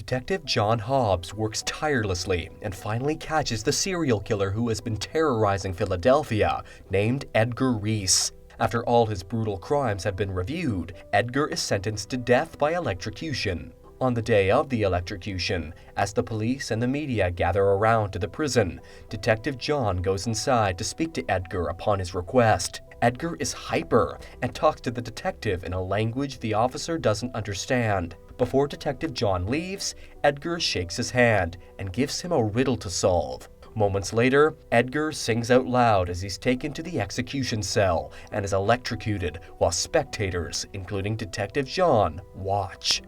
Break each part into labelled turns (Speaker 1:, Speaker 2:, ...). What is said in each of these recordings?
Speaker 1: Detective John Hobbs works tirelessly and finally catches the serial killer who has been terrorizing Philadelphia, named Edgar Reese. After all his brutal crimes have been reviewed, Edgar is sentenced to death by electrocution. On the day of the electrocution, as the police and the media gather around to the prison, Detective John goes inside to speak to Edgar upon his request. Edgar is hyper and talks to the detective in a language the officer doesn't understand. Before Detective John leaves, Edgar shakes his hand and gives him a riddle to solve. Moments later, Edgar sings out loud as he's taken to the execution cell and is electrocuted while spectators, including Detective John, watch.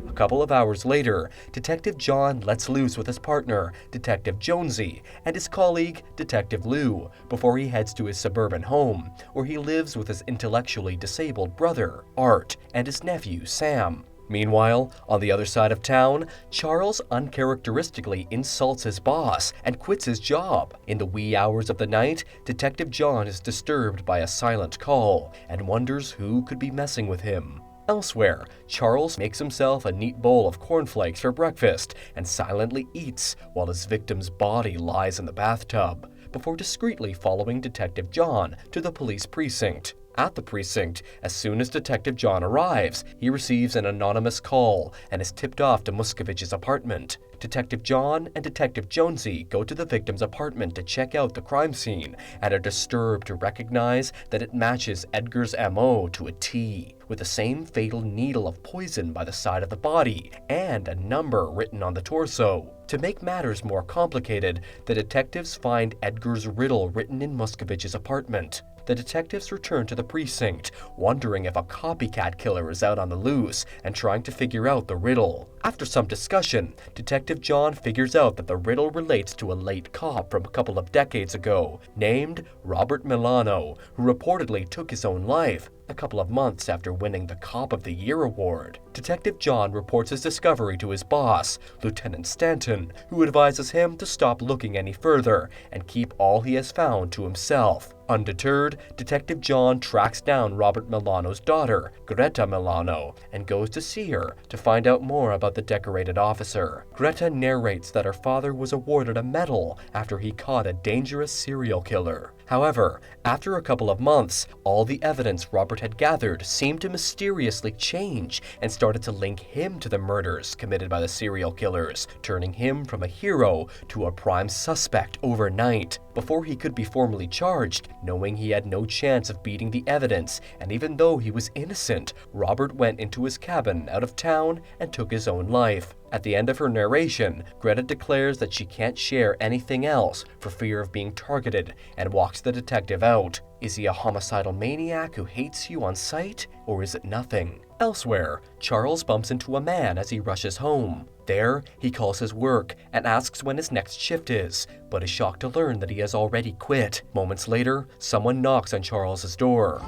Speaker 1: A couple of hours later, Detective John lets loose with his partner, Detective Jonesy, and his colleague, Detective Lou, before he heads to his suburban home, where he lives with his intellectually disabled brother, Art, and his nephew, Sam. Meanwhile, on the other side of town, Charles uncharacteristically insults his boss and quits his job. In the wee hours of the night, Detective John is disturbed by a silent call and wonders who could be messing with him. Elsewhere, Charles makes himself a neat bowl of cornflakes for breakfast and silently eats while his victim's body lies in the bathtub, before discreetly following Detective John to the police precinct. At the precinct, as soon as Detective John arrives, he receives an anonymous call and is tipped off to Muskovich's apartment. Detective John and Detective Jonesy go to the victim's apartment to check out the crime scene and are disturbed to recognize that it matches Edgar's MO to a T, with the same fatal needle of poison by the side of the body and a number written on the torso. To make matters more complicated, the detectives find Edgar's riddle written in Muskovich's apartment. The detectives return to the precinct, wondering if a copycat killer is out on the loose and trying to figure out the riddle. After some discussion, Detective John figures out that the riddle relates to a late cop from a couple of decades ago, named Robert Milano, who reportedly took his own life a couple of months after winning the Cop of the Year award. Detective John reports his discovery to his boss, Lieutenant Stanton, who advises him to stop looking any further and keep all he has found to himself. Undeterred, Detective John tracks down Robert Milano's daughter, Greta Milano, and goes to see her to find out more about the decorated officer. Greta narrates that her father was awarded a medal after he caught a dangerous serial killer. However, after a couple of months, all the evidence Robert had gathered seemed to mysteriously change and started to link him to the murders committed by the serial killers, turning him from a hero to a prime suspect overnight. Before he could be formally charged, knowing he had no chance of beating the evidence, and even though he was innocent, Robert went into his cabin out of town and took his own life. At the end of her narration, Greta declares that she can't share anything else for fear of being targeted and walks the detective out. Is he a homicidal maniac who hates you on sight, or is it nothing? Elsewhere, Charles bumps into a man as he rushes home. There, he calls his work and asks when his next shift is, but is shocked to learn that he has already quit. Moments later, someone knocks on Charles's door.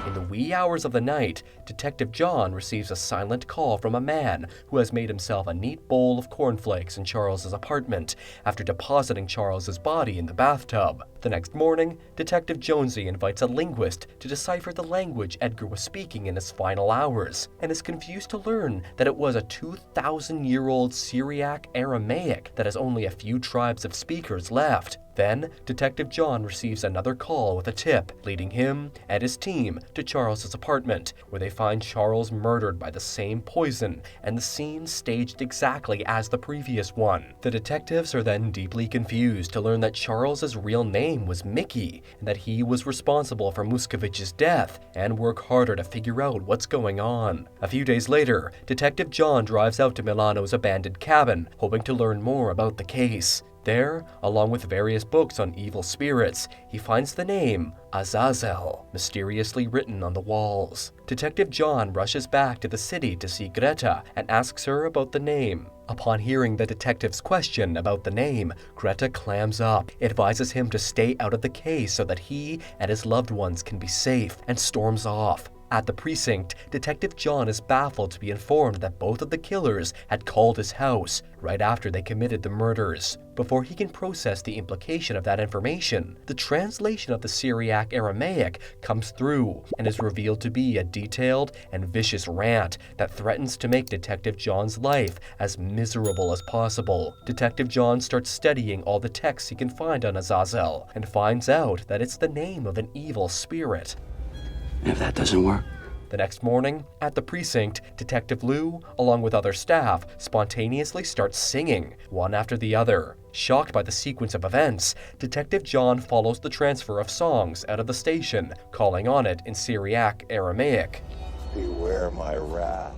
Speaker 1: In the wee hours of the night, Detective John receives a silent call from a man who has made himself a neat bowl of cornflakes in Charles's apartment after depositing Charles's body in the bathtub. The next morning, Detective Jonesy invites a linguist to decipher the language Edgar was speaking in his final hours, and is confused to learn that it was a 2,000-year-old Syriac Aramaic that has only a few tribes of speakers left. Then, Detective John receives another call with a tip, leading him and his team to Charles's apartment, where they find Charles murdered by the same poison and the scene staged exactly as the previous one. The detectives are then deeply confused to learn that Charles's real name was Mickey and that he was responsible for Muskovich's death, and work harder to figure out what's going on. A few days later, Detective John drives out to Milano's abandoned cabin, hoping to learn more about the case. There, along with various books on evil spirits, he finds the name Azazel mysteriously written on the walls. Detective John rushes back to the city to see Greta and asks her about the name. Upon hearing the detective's question about the name, Greta clams up, advises him to stay out of the case so that he and his loved ones can be safe, and storms off. At the precinct, Detective John is baffled to be informed that both of the killers had called his house right after they committed the murders. Before he can process the implication of that information, the translation of the Syriac Aramaic comes through and is revealed to be a detailed and vicious rant that threatens to make Detective John's life as miserable as possible. Detective John starts studying all the texts he can find on Azazel and finds out that it's the name of an evil spirit.
Speaker 2: And if that doesn't work?
Speaker 1: The next morning, at the precinct, Detective Lou, along with other staff, spontaneously starts singing, one after the other. Shocked by the sequence of events, Detective John follows the transfer of songs out of the station, calling on it in Syriac Aramaic.
Speaker 3: Beware my wrath.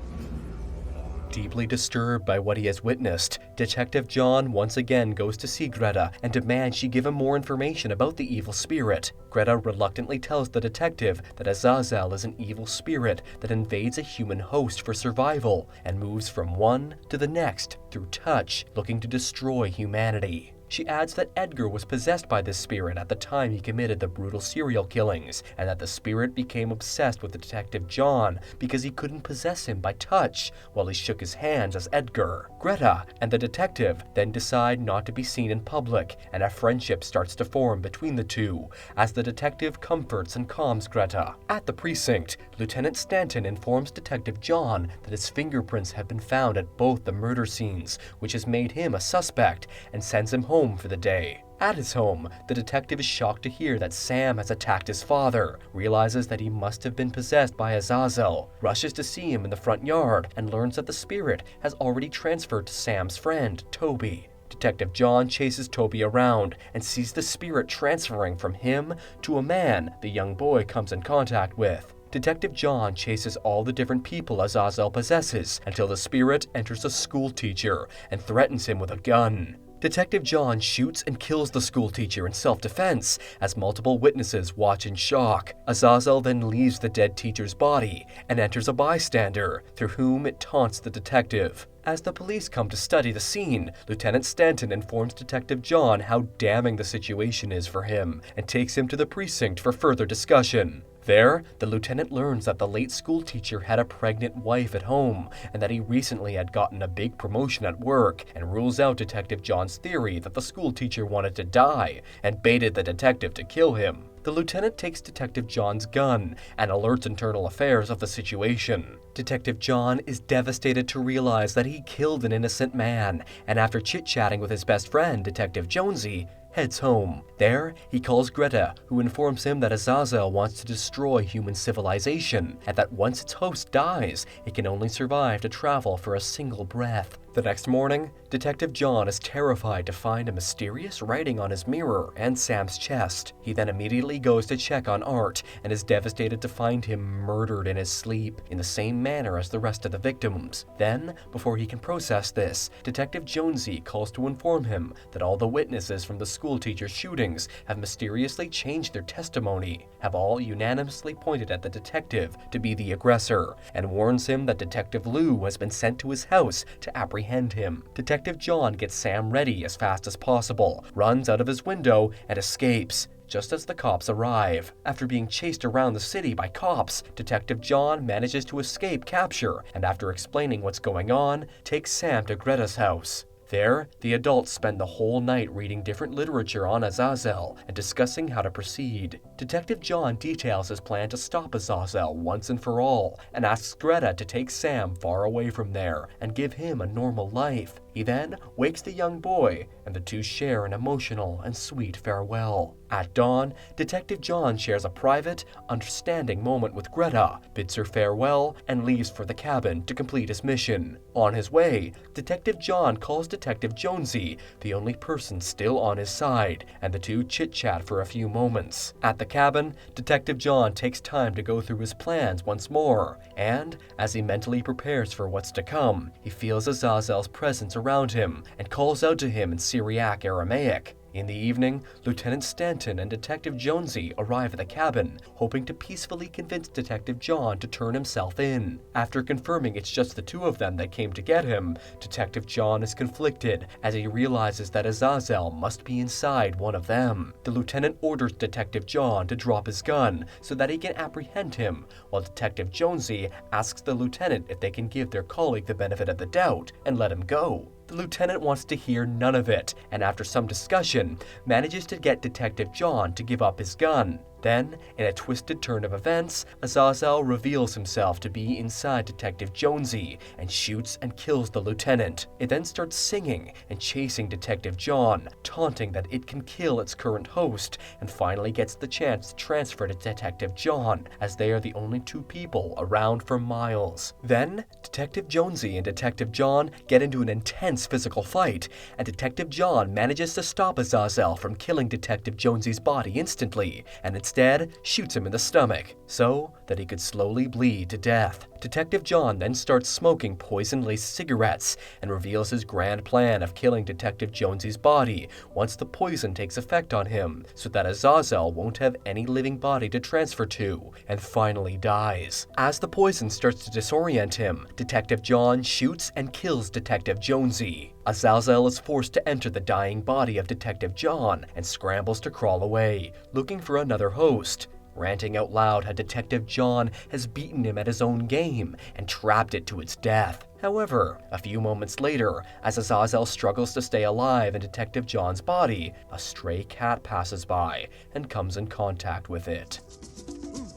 Speaker 1: Deeply disturbed by what he has witnessed, Detective John once again goes to see Greta and demands she give him more information about the evil spirit. Greta reluctantly tells the detective that Azazel is an evil spirit that invades a human host for survival and moves from one to the next through touch, looking to destroy humanity. She adds that Edgar was possessed by this spirit at the time he committed the brutal serial killings, and that the spirit became obsessed with the Detective John because he couldn't possess him by touch while he shook his hands as Edgar. Greta and the detective then decide not to be seen in public, and a friendship starts to form between the two, as the detective comforts and calms Greta. At the precinct, Lieutenant Stanton informs Detective John that his fingerprints have been found at both the murder scenes, which has made him a suspect, and sends him home for the day. At his home, the detective is shocked to hear that Sam has attacked his father, realizes that he must have been possessed by Azazel, rushes to see him in the front yard, and learns that the spirit has already transferred to Sam's friend, Toby. Detective John chases Toby around and sees the spirit transferring from him to a man the young boy comes in contact with. Detective John chases all the different people Azazel possesses until the spirit enters a school teacher and threatens him with a gun. Detective John shoots and kills the schoolteacher in self-defense as multiple witnesses watch in shock. Azazel then leaves the dead teacher's body and enters a bystander, through whom it taunts the detective. As the police come to study the scene, Lieutenant Stanton informs Detective John how damning the situation is for him and takes him to the precinct for further discussion. There, the lieutenant learns that the late school teacher had a pregnant wife at home and that he recently had gotten a big promotion at work, and rules out Detective John's theory that the school teacher wanted to die and baited the detective to kill him. The lieutenant takes Detective John's gun and alerts internal affairs of the situation. Detective John is devastated to realize that he killed an innocent man, and after chit-chatting with his best friend, Detective Jonesy, heads home. There, he calls Greta, who informs him that Azazel wants to destroy human civilization, and that once its host dies, it can only survive to travel for a single breath. The next morning, Detective John is terrified to find a mysterious writing on his mirror and Sam's chest. He then immediately goes to check on Art and is devastated to find him murdered in his sleep in the same manner as the rest of the victims. Then, before he can process this, Detective Jonesy calls to inform him that all the witnesses from the school teacher's shootings have mysteriously changed their testimony, have all unanimously pointed at the detective to be the aggressor, and warns him that Detective Lou has been sent to his house to apprehend him. Detective John gets Sam ready as fast as possible, runs out of his window, and escapes just as the cops arrive. After being chased around the city by cops, Detective John manages to escape capture, and after explaining what's going on, takes Sam to Greta's house. There, the adults spend the whole night reading different literature on Azazel and discussing how to proceed. Detective John details his plan to stop Azazel once and for all, and asks Greta to take Sam far away from there and give him a normal life. He then wakes the young boy, and the two share an emotional and sweet farewell. At dawn, Detective John shares a private, understanding moment with Greta, bids her farewell, and leaves for the cabin to complete his mission. On his way, Detective John calls Detective Jonesy, the only person still on his side, and the two chit-chat for a few moments. At the cabin, Detective John takes time to go through his plans once more, and, as he mentally prepares for what's to come, he feels Azazel's presence around him and calls out to him in Syriac Aramaic. In the evening, Lieutenant Stanton and Detective Jonesy arrive at the cabin, hoping to peacefully convince Detective John to turn himself in. After confirming it's just the two of them that came to get him, Detective John is conflicted as he realizes that Azazel must be inside one of them. The lieutenant orders Detective John to drop his gun so that he can apprehend him, while Detective Jonesy asks the lieutenant if they can give their colleague the benefit of the doubt and let him go. The lieutenant wants to hear none of it, and after some discussion, manages to get Detective John to give up his gun. Then, in a twisted turn of events, Azazel reveals himself to be inside Detective Jonesy and shoots and kills the lieutenant. It then starts singing and chasing Detective John, taunting that it can kill its current host, and finally gets the chance to transfer to Detective John, as they are the only two people around for miles. Then, Detective Jonesy and Detective John get into an intense physical fight, and Detective John manages to stop Azazel from killing Detective Jonesy's body instantly, and instead shoots him in the stomach, so that he could slowly bleed to death. Detective John then starts smoking poison-laced cigarettes and reveals his grand plan of killing Detective Jonesy's body once the poison takes effect on him, so that Azazel won't have any living body to transfer to, and finally dies. As the poison starts to disorient him, Detective John shoots and kills Detective Jonesy. Azazel is forced to enter the dying body of Detective John and scrambles to crawl away, looking for another host, ranting out loud how Detective John has beaten him at his own game and trapped it to its death. However, a few moments later, as Azazel struggles to stay alive in Detective John's body, a stray cat passes by and comes in contact with it.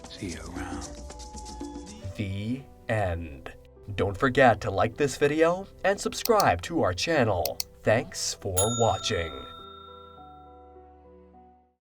Speaker 2: See you around.
Speaker 1: The end. Don't forget to like this video and subscribe to our channel. Thanks for watching.